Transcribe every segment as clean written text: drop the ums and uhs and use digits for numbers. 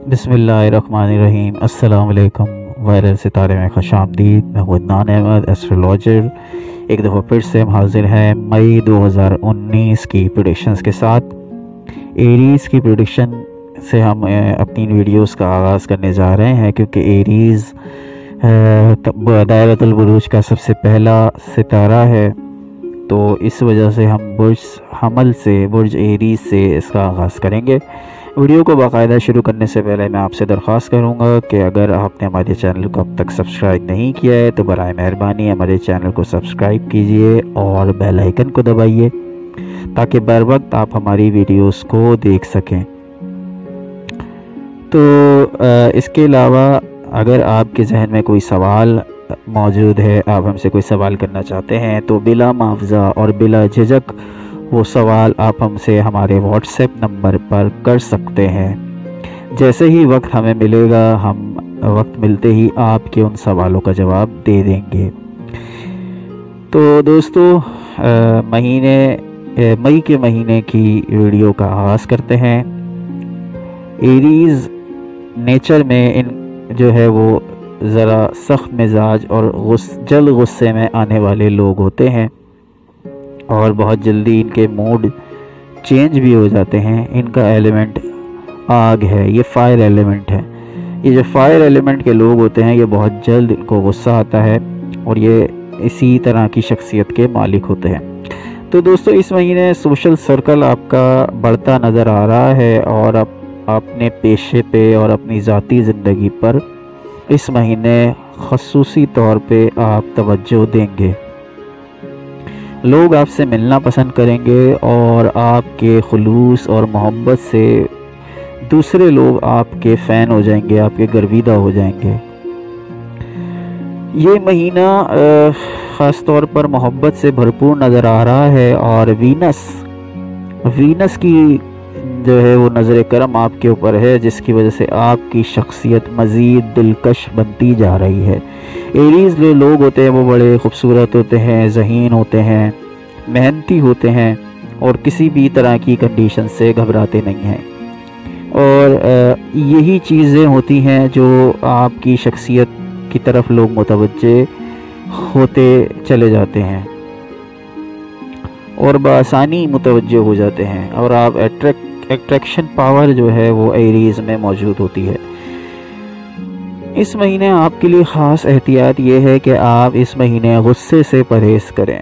बिस्मिल्लाहिर्रहमानिर्रहीम। अस्सलाम वालेकुम। वायरल सितारे में खुशामदीद। मैं हूं अदनान अहमद, एस्ट्रोलॉजर। एक दफ़ा फिर से हम हाजिर हैं मई 2019 की प्रेडिक्शंस के साथ। एरीज़ की प्रेडिक्शन से हम अपनी वीडियोस का आगाज़ करने जा रहे हैं, क्योंकि एरीज़ दायरतुल बुरूज का सबसे पहला सितारा है। तो इस वजह से हम बुर्ज एरीज़ से इसका आगाज़ करेंगे। वीडियो को बाकायदा शुरू करने से पहले मैं आपसे दरख्वास्त करूंगा कि अगर आपने हमारे चैनल को अब तक सब्सक्राइब नहीं किया है तो बराए मेहरबानी हमारे चैनल को सब्सक्राइब कीजिए और बेल आइकन को दबाइए, ताकि बर वक्त आप हमारी वीडियोस को देख सकें। तो इसके अलावा अगर आपके जहन में कोई सवाल मौजूद है, आप हमसे कोई सवाल करना चाहते हैं, तो बिला मुआवजा और बिला झिझक वो सवाल आप हमसे हमारे व्हाट्सएप नंबर पर कर सकते हैं। जैसे ही वक्त हमें मिलेगा, हम वक्त मिलते ही आपके उन सवालों का जवाब दे देंगे। तो दोस्तों, मई के महीने की वीडियो का आगाज़ करते हैं। एरीज़ नेचर में इन जो है वो ज़रा सख्त मिजाज और जल्द गुस्से में आने वाले लोग होते हैं, और बहुत जल्दी इनके मूड चेंज भी हो जाते हैं। इनका एलिमेंट आग है, ये फायर एलिमेंट है। ये जो फायर एलिमेंट के लोग होते हैं, ये बहुत जल्द इनको गुस्सा आता है और ये इसी तरह की शख्सियत के मालिक होते हैं। तो दोस्तों, इस महीने सोशल सर्कल आपका बढ़ता नज़र आ रहा है, और अपने पेशे पे और अपनी ज़ाती ज़िंदगी पर इस महीने ख़ुसूसी तौर पे आप तवज्जो देंगे। लोग आपसे मिलना पसंद करेंगे और आपके खुलूस और मोहब्बत से दूसरे लोग आपके फ़ैन हो जाएंगे, आपके गर्विदा हो जाएंगे। ये महीना ख़ास तौर पर मोहब्बत से भरपूर नज़र आ रहा है, और वीनस की जो है वो नज़र करम आपके ऊपर है, जिसकी वजह से आपकी शख्सियत मज़ीद दिलकश बनती जा रही है। एरीज़ जो लोग होते हैं वो बड़े खूबसूरत होते हैं, ज़हीन होते हैं, मेहनती होते हैं, और किसी भी तरह की कंडीशन से घबराते नहीं हैं। और यही चीज़ें होती हैं जो आपकी शख्सियत की तरफ लोग मुतवज्जे होते चले जाते हैं और बआसानी मुतवज्जे हो जाते हैं, और आप अट्रैक्शन पावर जो है वो एरीज़ में मौजूद होती है। इस महीने आपके लिए ख़ास एहतियात ये है कि आप इस महीने गुस्से से परहेज़ करें।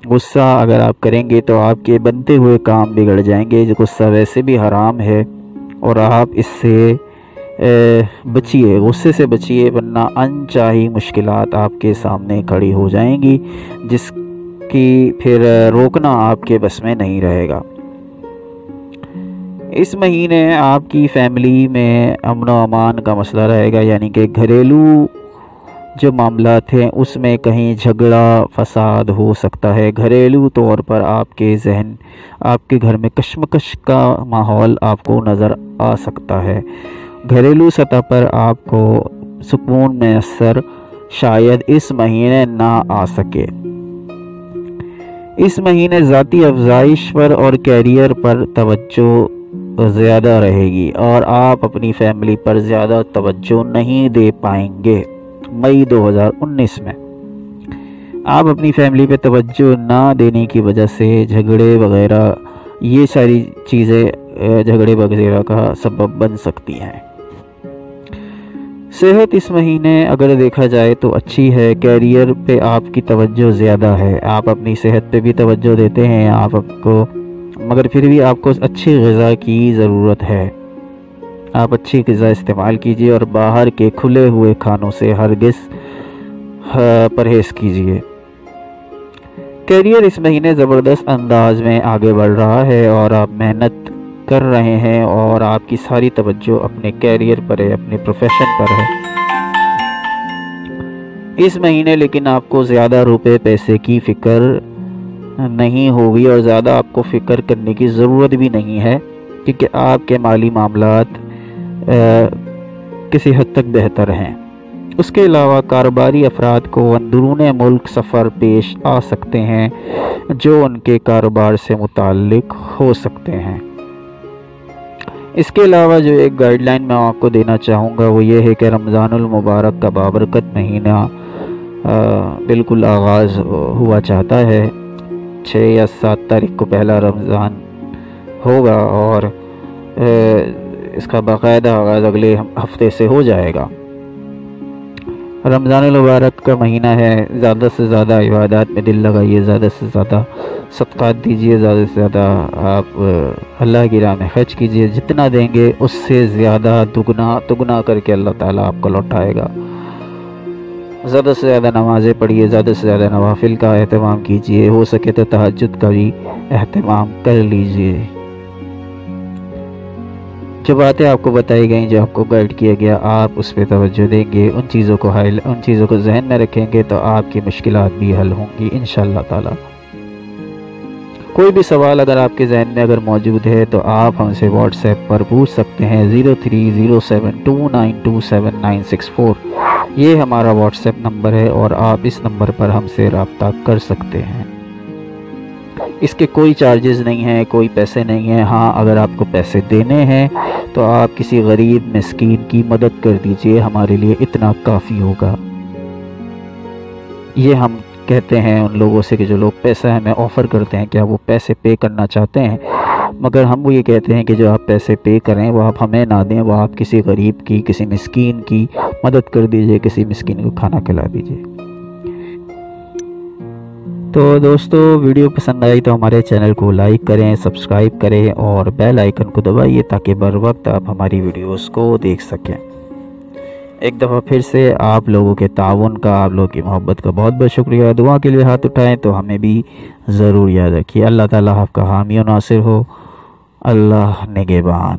गुस्सा अगर आप करेंगे तो आपके बनते हुए काम बिगड़ जाएंगे। जो गुस्सा वैसे भी हराम है, और आप इससे बचिए, गुस्से से बचिए, वरना अनचाही मुश्किलात आपके सामने खड़ी हो जाएंगी, जिसकी फिर रोकना आपके बस में नहीं रहेगा। इस महीने आपकी फैमिली में अमन व अमान का मसला रहेगा, यानी कि घरेलू जो मामला थे उसमें कहीं झगड़ा फसाद हो सकता है। घरेलू तौर पर आपके घर में कशमकश का माहौल आपको नज़र आ सकता है। घरेलू सतह पर आपको सुकून मैसर शायद इस महीने ना आ सके। इस महीने ज़ाती अफजाइश पर और कैरियर पर तवज्जो ज़्यादा रहेगी, और आप अपनी फैमिली पर ज़्यादा तवज्जो नहीं दे पाएंगे। मई 2019 में आप अपनी फैमिली पे तवज्जो ना देने की वजह से झगड़े वगैरह, ये सारी चीज़ें झगड़े वगैरह का सबब बन सकती हैं। सेहत इस महीने अगर देखा जाए तो अच्छी है। कैरियर पे आपकी तवज्जो ज़्यादा है, आप अपनी सेहत पे भी तवज्जो देते हैं मगर फिर भी आपको अच्छी ग़िज़ा की ज़रूरत है। आप अच्छी ग़िज़ा इस्तेमाल कीजिए और बाहर के खुले हुए खानों से हरगिज़ परहेज़ कीजिए। कैरियर इस महीने ज़बरदस्त अंदाज में आगे बढ़ रहा है, और आप मेहनत कर रहे हैं, और आपकी सारी तवज्जो अपने कैरियर पर है, अपने प्रोफेशन पर है। इस महीने लेकिन आपको ज़्यादा रुपए पैसे की फ़िक्र नहीं होगी, और ज़्यादा आपको फ़िक्र करने की ज़रूरत भी नहीं है, क्योंकि आपके माली मामलात किसी हद तक बेहतर हैं। उसके अलावा कारोबारी अफराद को अंदरून मुल्क सफ़र पेश आ सकते हैं, जो उनके कारोबार से मुताल्लिक़ हो सकते हैं। اس کے علاوہ جو ایک گائیڈ لائن میں آپ کو دینا چاہوں گا وہ یہ ہے کہ رمضان المبارک کا بابرکت مہینہ بالکل آغاز ہوا چاہتا ہے. 6 یا 7 تاریخ کو پہلا رمضان ہوگا اور اس کا باقاعدہ آغاز اگلے ہفتے سے ہو جائے گا. رمضان المبارک کا مہینہ ہے، زیادہ سے زیادہ عبادات میں دل لگائیے، زیادہ سے زیادہ صدقات دیجیے، زیادہ سے زیادہ آپ اللہ کی راہ میں خرچ کیجیے. جتنا دیں گے اس سے زیادہ دگنا کر کے اللہ تعالیٰ آپ کو لوٹائے گا. زیادہ سے زیادہ نمازیں پڑھیے، زیادہ سے زیادہ نوافل کا اہتمام کیجیے، ہو سکے تو تہجد کا بھی اہتمام کر لیجیے. جو باتیں آپ کو بتائی گئیں، جو آپ کو گائیڈ کیا گیا، آپ اس پہ توجہ دیں گے، ان چیزوں کو ذہن میں رکھیں گے تو آپ کی مشکلات بھی حل ہوں گی انشاءاللہ تعالی. کوئی بھی سوال اگر آپ کے ذہن میں اگر موجود ہے تو آپ ہم سے واٹس ایپ پر پوچھ سکتے ہیں 0307292794. یہ ہمارا واٹس ایپ نمبر ہے اور آپ اس نمبر پر ہم سے رابطہ کر سکتے ہیں. اس کے کوئی چارجز نہیں ہیں، کوئی پیسے نہیں ہیں. ہاں اگر آپ کو پیسے دینے ہیں تو آپ کسی غریب مسکین کی مدد کر دیجئے، ہمارے لیے اتنا کافی ہوگا. یہ ہم کہتے ہیں ان لوگوں سے کہ جو لوگ پیسہ ہمیں آفر کرتے ہیں کہ آپ وہ پیسے پے کرنا چاہتے ہیں، مگر ہم وہ یہ کہتے ہیں کہ جو آپ پیسے پے کریں وہ آپ ہمیں نہ دیں، وہ آپ کسی غریب کی، کسی مسکین کی مدد کر دیجئے، کسی مسکین کو کھانا کھلا دیجئے. تو دوستو ویڈیو پسند آئی تو ہمارے چینل کو لائک کریں، سبسکرائب کریں اور بیل آئیکن کو دبائیے تاکہ بر وقت آپ ہماری ویڈیوز کو دیکھ سکیں. ایک دفعہ پھر سے آپ لوگوں کے تعاون کا، آپ لوگوں کی محبت کا بہت بہت شکریہ. دعا کے لیے ہاتھ اٹھائیں تو ہمیں بھی ضرور یاد رکھیے. اللہ تعالیٰ آپ کا حامی و ناصر ہو. اللہ نگہبان.